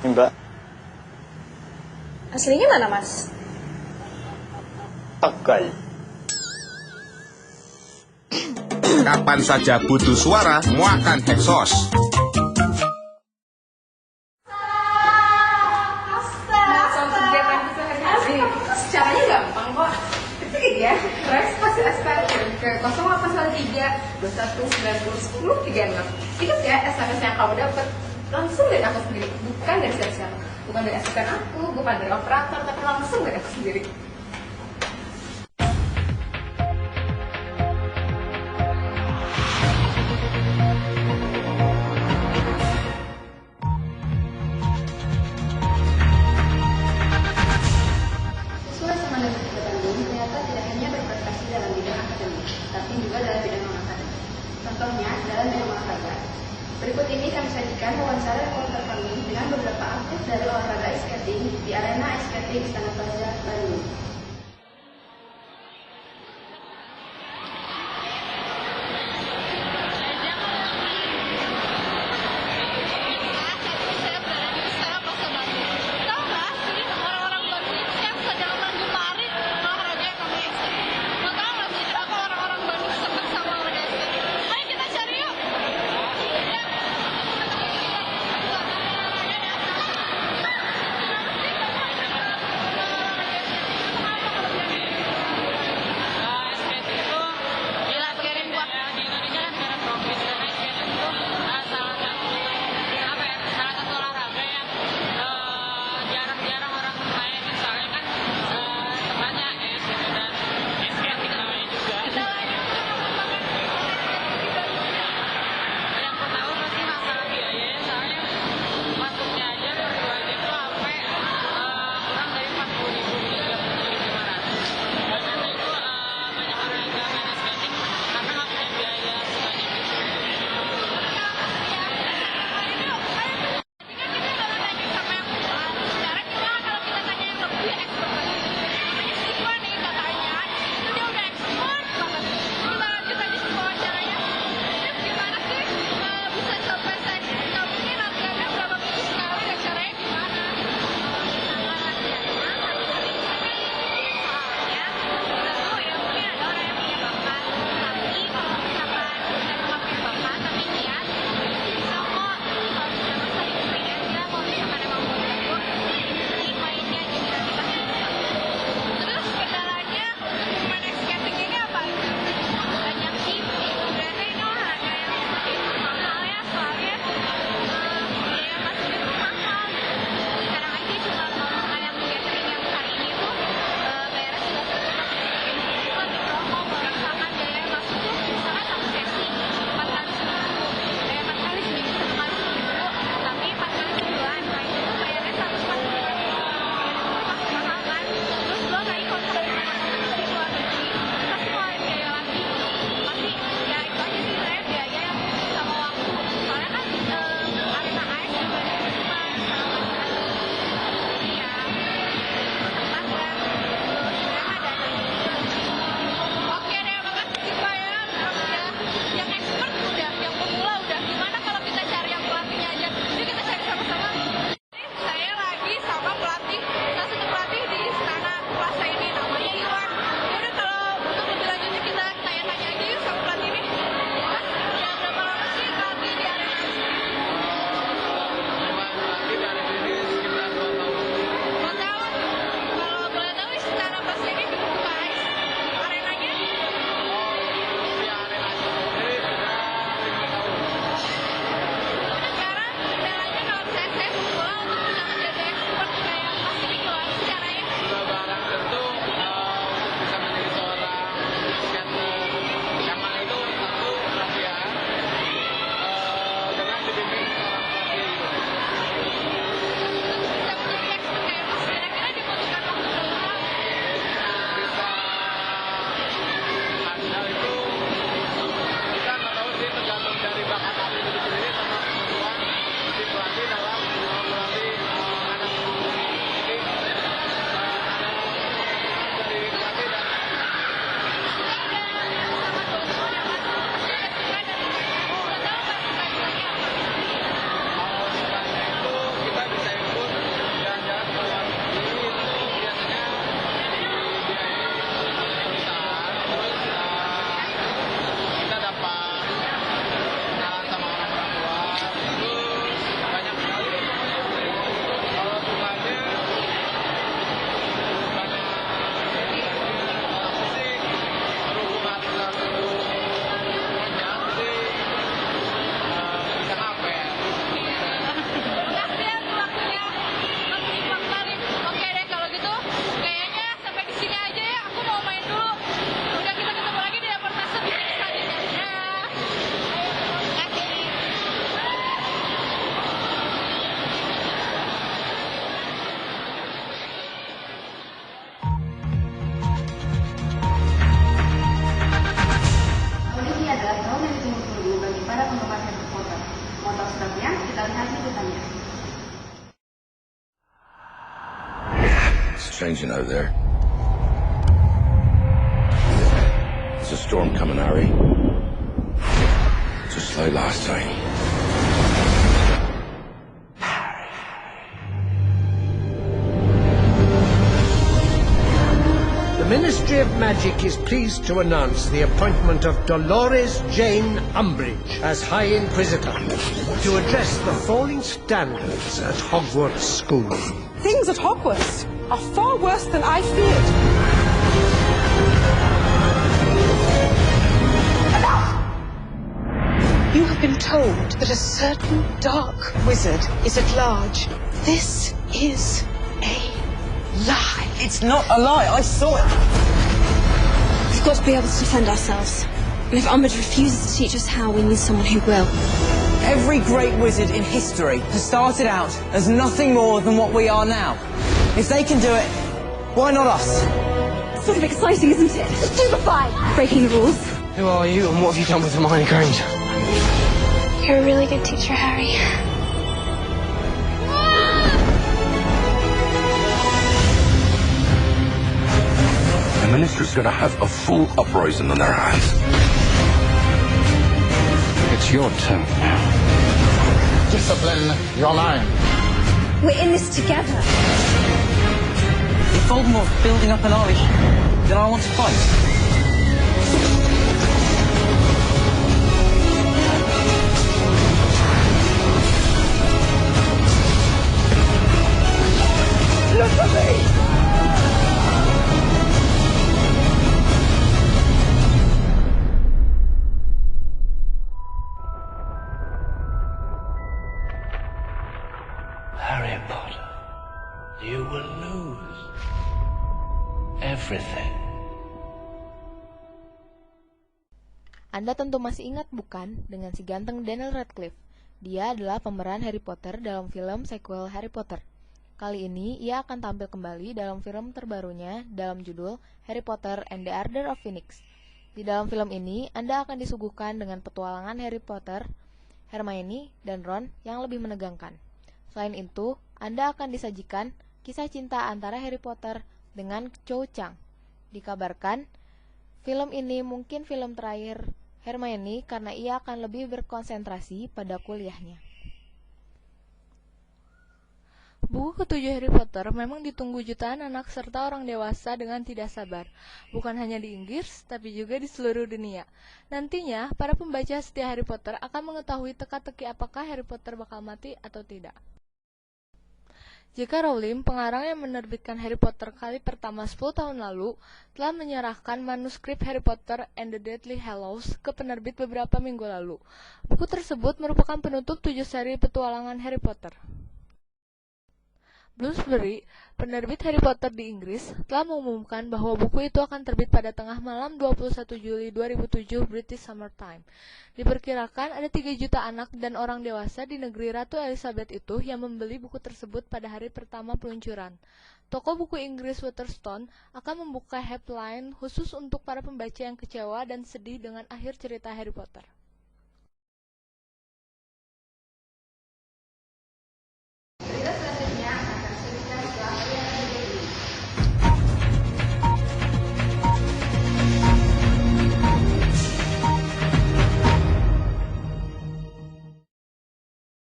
Ini Mbak. Aslinya mana, Mas? Tegal. Kapan saja butuh suara, muakan Heksos. Caranya gampang kok. Ketik ya, press pasti aspek ke 0813 2190 1036. Ingat ya SMS yang kamu dapat langsung dari aku sendiri, bukan dari siapa-siapa, bukan dari asisten aku, bukan dari operator, tapi langsung dari aku sendiri. Sesuai sama dengan kita Bandung, ternyata tidak hanya berprestasi dalam bidang akademik, tapi juga dalam bidang non-akademik. Contohnya, dalam bidang olahraga. Berikut ini kami sajikan wawancara reporter kami dengan beberapa atlet dari olahraga ice skating di arena ice skating Istana Plaza, Bandung. kelanjutannya. It's changing out there. There's a storm coming, Harry. Just like last time. The Ministry of Magic is pleased to announce the appointment of Dolores Jane Umbridge as High Inquisitor to address the falling standards at Hogwarts School. Things at Hogwarts are far worse than I feared. You have been told that a certain dark wizard is at large. This is a lie. It's not a lie. I saw it. We've got to be able to defend ourselves. And if Umbridge refuses to teach us how, we need someone who will. Every great wizard in history has started out as nothing more than what we are now. If they can do it, why not us? It's sort of exciting, isn't it? Stupefying! Breaking the rules. Who are you and what have you done with Hermione Granger? You're a really good teacher, Harry. The Minister's gonna have a full uprising on their hands. It's your turn now. Discipline your mind. We're in this together. If Voldemort's building up an army, then I want to fight. Look at me! Harry Potter, you will lose everything. Anda tentu masih ingat bukan dengan si ganteng Daniel Radcliffe? Dia adalah pemeran Harry Potter dalam film sequel Harry Potter. Kali ini ia akan tampil kembali dalam film terbarunya dalam judul Harry Potter and the Order of Phoenix. Di dalam film ini, Anda akan disuguhkan dengan petualangan Harry Potter, Hermione, dan Ron yang lebih menegangkan. Selain itu, Anda akan disajikan kisah cinta antara Harry Potter dengan Cho Chang. Dikabarkan, film ini mungkin film terakhir Hermione karena ia akan lebih berkonsentrasi pada kuliahnya. Buku ketujuh Harry Potter memang ditunggu jutaan anak serta orang dewasa dengan tidak sabar. Bukan hanya di Inggris, tapi juga di seluruh dunia. Nantinya, para pembaca setia Harry Potter akan mengetahui teka-teki apakah Harry Potter bakal mati atau tidak. J.K. Rowling, pengarang yang menerbitkan Harry Potter kali pertama 10 tahun lalu, telah menyerahkan manuskrip Harry Potter and the Deathly Hallows ke penerbit beberapa minggu lalu. Buku tersebut merupakan penutup 7 seri petualangan Harry Potter. Bloomsbury, penerbit Harry Potter di Inggris, telah mengumumkan bahwa buku itu akan terbit pada tengah malam 21 Juli 2007 British Summer Time. Diperkirakan ada 3 juta anak dan orang dewasa di negeri Ratu Elizabeth itu yang membeli buku tersebut pada hari pertama peluncuran. Toko buku Inggris Waterstone akan membuka headline khusus untuk para pembaca yang kecewa dan sedih dengan akhir cerita Harry Potter.